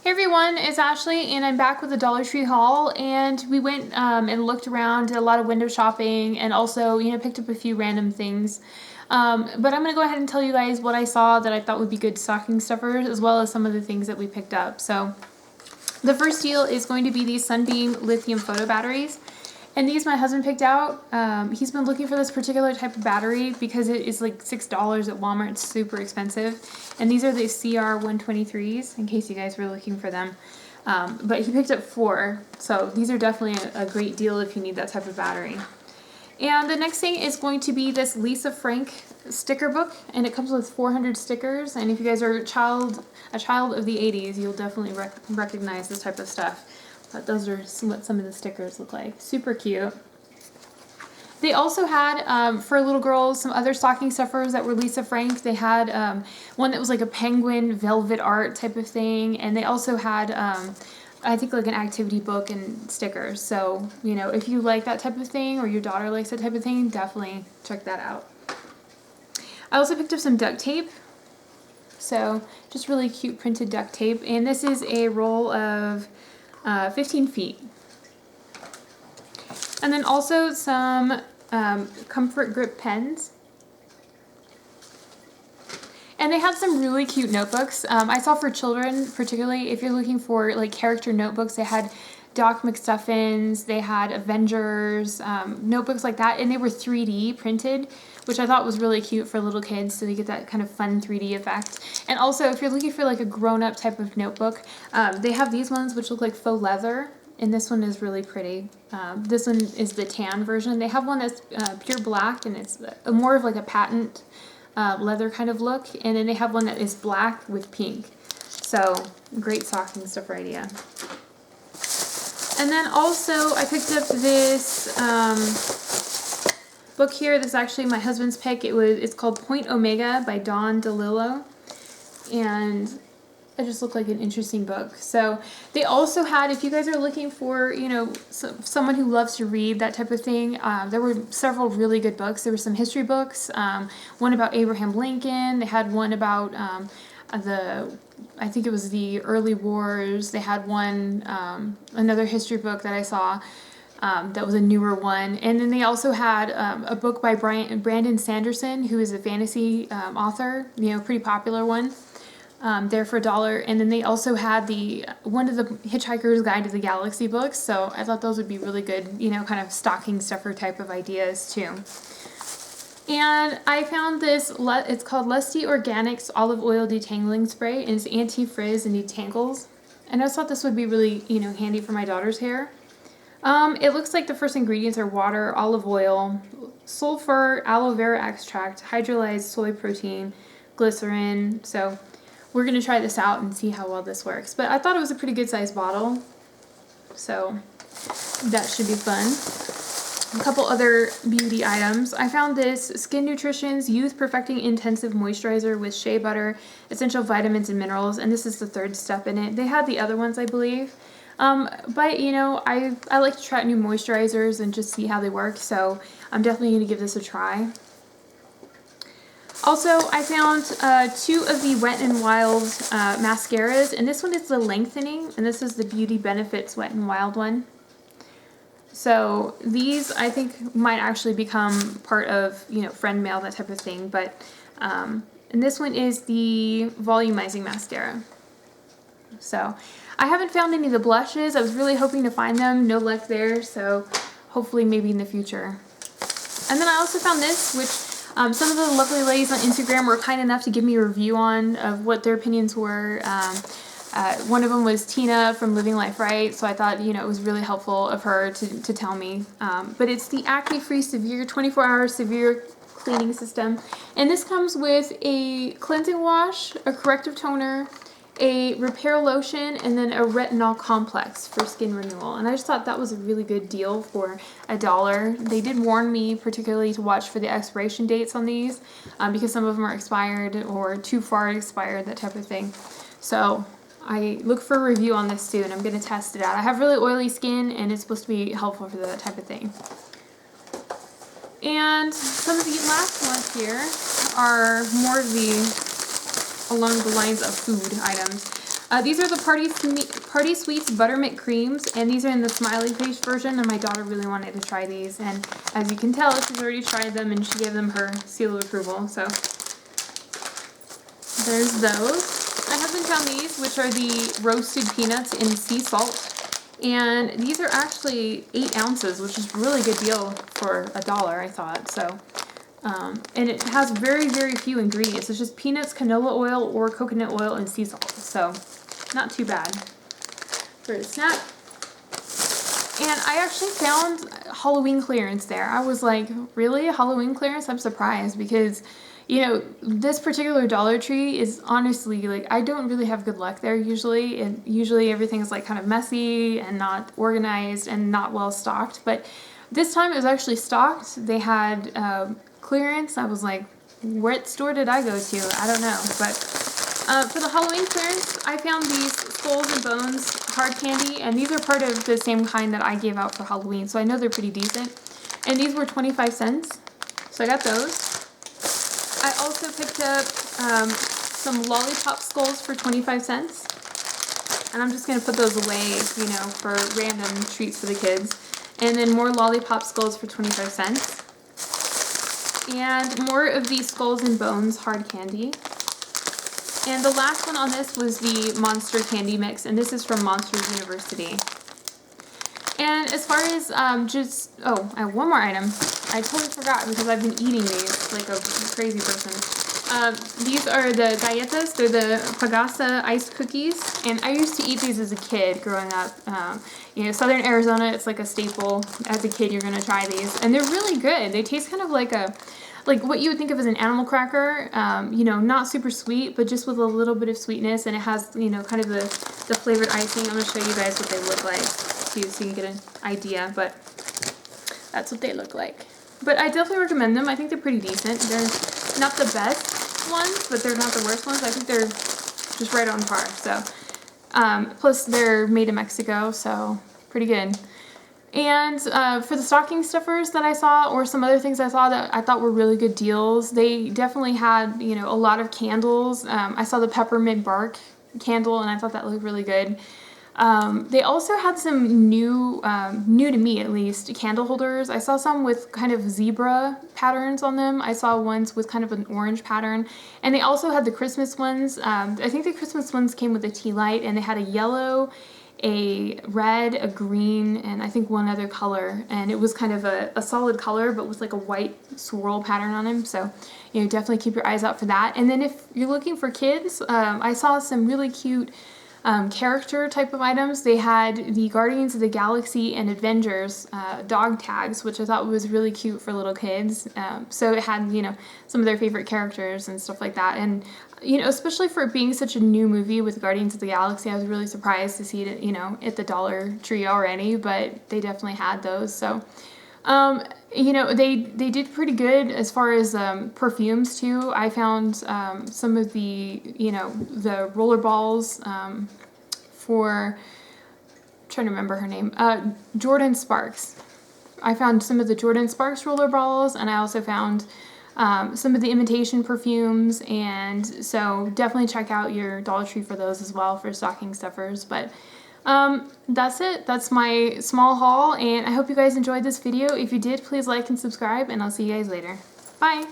Hey everyone, it's Ashley and I'm back with a Dollar Tree haul, and we went and looked around, did a lot of window shopping, and also, picked up a few random things. But I'm going to go ahead and tell you guys what I saw that I thought would be good stocking stuffers, as well as some of the things that we picked up. So the first deal is going to be these Sunbeam lithium photo batteries. And these my husband picked out. He's been looking for this particular type of battery because it is like $6 at Walmart. It's super expensive. And these are the CR123s, in case you guys were looking for them. But he picked up 4. So these are definitely a great deal if you need that type of battery. And the next thing is going to be this Lisa Frank sticker book. And it comes with 400 stickers. And if you guys are a child of the 80s, you'll definitely recognize this type of stuff. But those are what some of the stickers look like. Super cute. They also had, for little girls, some other stocking stuffers that were Lisa Frank. They had one that was like a penguin velvet art type of thing. And they also had, I think, like an activity book and stickers. So, if you like that type of thing, or your daughter likes that type of thing, definitely check that out. I also picked up some duct tape. So, just really cute printed duct tape. And this is a roll of 15 feet. And then also some comfort grip pens. And they have some really cute notebooks. I saw for children, particularly if you're looking for like character notebooks, they had Doc McStuffins, they had Avengers, notebooks like that, and they were 3D printed, which I thought was really cute for little kids, so they get that kind of fun 3D effect. And also, if you're looking for like a grown-up type of notebook, they have these ones which look like faux leather, and this one is really pretty. This one is the tan version. They have one that's pure black, and it's more of like a patent leather kind of look, and then they have one that is black with pink. So, great stocking stuffer idea. And then also, I picked up this book here. This is actually my husband's pick. It's called Point Omega by Dawn DeLillo. And it just looked like an interesting book. So they also had, if you guys are looking for, someone who loves to read, that type of thing, there were several really good books. There were some history books, one about Abraham Lincoln. They had one about I think it was the early wars. They had one, another history book that I saw that was a newer one. And then they also had a book by Brandon Sanderson, who is a fantasy author, pretty popular one, there for $1. And then they also had one of the Hitchhiker's Guide to the Galaxy books. So I thought those would be really good, kind of stocking stuffer type of ideas too. And I found this, it's called Lusty Organics Olive Oil Detangling Spray, and it's anti-frizz and detangles. And I just thought this would be really, handy for my daughter's hair. It looks like the first ingredients are water, olive oil, sulfur, aloe vera extract, hydrolyzed soy protein, glycerin. So we're going to try this out and see how well this works. But I thought it was a pretty good sized bottle, so that should be fun. A couple other beauty items. I found this Skin Nutrition's Youth Perfecting Intensive Moisturizer with shea butter, essential vitamins and minerals, and this is the 3rd step in it. They had the other ones, I believe. But, I like to try out new moisturizers and just see how they work, so I'm definitely going to give this a try. Also, I found 2 of the Wet n Wild mascaras, and this one is the lengthening, and this is the Beauty Benefits Wet n Wild one. So these, I think, might actually become part of, friend mail, that type of thing. But, and this one is the volumizing mascara. So I haven't found any of the blushes. I was really hoping to find them. No luck there. So hopefully maybe in the future. And then I also found this, which some of the lovely ladies on Instagram were kind enough to give me a review on of what their opinions were. One of them was Tina from Living Life Right, so I thought, it was really helpful of her to tell me. But it's the Acne Free Severe 24-Hour Severe Cleaning System. And this comes with a cleansing wash, a corrective toner, a repair lotion, and then a retinol complex for skin renewal. And I just thought that was a really good deal for $1. They did warn me particularly to watch for the expiration dates on these because some of them are expired or too far expired, that type of thing. So I look for a review on this too, and I'm going to test it out. I have really oily skin, and it's supposed to be helpful for that type of thing. And some of the last ones here are more of along the lines of food items. These are the Party Sweets Buttermint Creams, and these are in the smiley face version, and my daughter really wanted to try these, and as you can tell, she's already tried them, and she gave them her seal of approval, so there's those. My husband found these, which are the roasted peanuts in sea salt, and these are actually 8 ounces, which is a really good deal for $1, I thought, so. And it has very, very few ingredients. It's just peanuts, canola oil, or coconut oil, and sea salt. So, not too bad for a snack. And I actually found Halloween clearance there. I was like, really? Halloween clearance? I'm surprised because, you know, this particular Dollar Tree is honestly, like, I don't really have good luck there usually. And usually everything's like kind of messy and not organized and not well stocked. But this time it was actually stocked. They had clearance. I was like, what store did I go to? I don't know. But for the Halloween clearance, I found these Skulls and Bones hard candy, and these are part of the same kind that I gave out for Halloween, so I know they're pretty decent. And these were 25 cents, so I got those. I also picked up some lollipop skulls for 25 cents, and I'm just going to put those away, you know, for random treats for the kids. And then more lollipop skulls for 25 cents. And more of these Skulls and Bones hard candy. And the last one on this was the Monster Candy Mix, and this is from Monsters University. And as far as I have one more item. I totally forgot because I've been eating these like a crazy person. These are the galletas. They're the Pagasa iced cookies, and I used to eat these as a kid growing up. You know, Southern Arizona, it's like a staple. As a kid, you're gonna try these, and they're really good. They taste kind of like what you would think of as an animal cracker. You know, not super sweet, but just with a little bit of sweetness, and it has, you know, kind of the flavored icing. I'm gonna show you guys what they look like too, so you can get an idea. But that's what they look like. But I definitely recommend them. I think they're pretty decent. They're not the best ones, but they're not the worst ones. I think they're just right on par. So, plus they're made in Mexico, so pretty good. And for the stocking stuffers that I saw, or some other things I saw that I thought were really good deals, they definitely had, you know, a lot of candles. I saw the peppermint bark candle, and I thought that looked really good. They also had some new to me at least, candle holders. I saw some with kind of zebra patterns on them. I saw ones with kind of an orange pattern. And they also had the Christmas ones. I think the Christmas ones came with a tea light, and they had a yellow, a red, a green, and I think one other color. And it was kind of a solid color, but with like a white swirl pattern on them. So, you know, definitely keep your eyes out for that. And then if you're looking for kids, I saw some really cute character type of items. They had the Guardians of the Galaxy and Avengers dog tags, which I thought was really cute for little kids. So it had, you know, some of their favorite characters and stuff like that. And, you know, especially for it being such a new movie with Guardians of the Galaxy, I was really surprised to see it, you know, at the Dollar Tree already, but they definitely had those. So, you know, they did pretty good as far as perfumes too. I found some of the, you know, the roller balls for, I'm trying to remember her name, Jordan Sparks. I found some of the Jordan Sparks roller balls, and I also found some of the imitation perfumes, and so definitely check out your Dollar Tree for those as well for stocking stuffers. But that's it. That's my small haul, and I hope you guys enjoyed this video. If you did, please like and subscribe, and I'll see you guys later. Bye!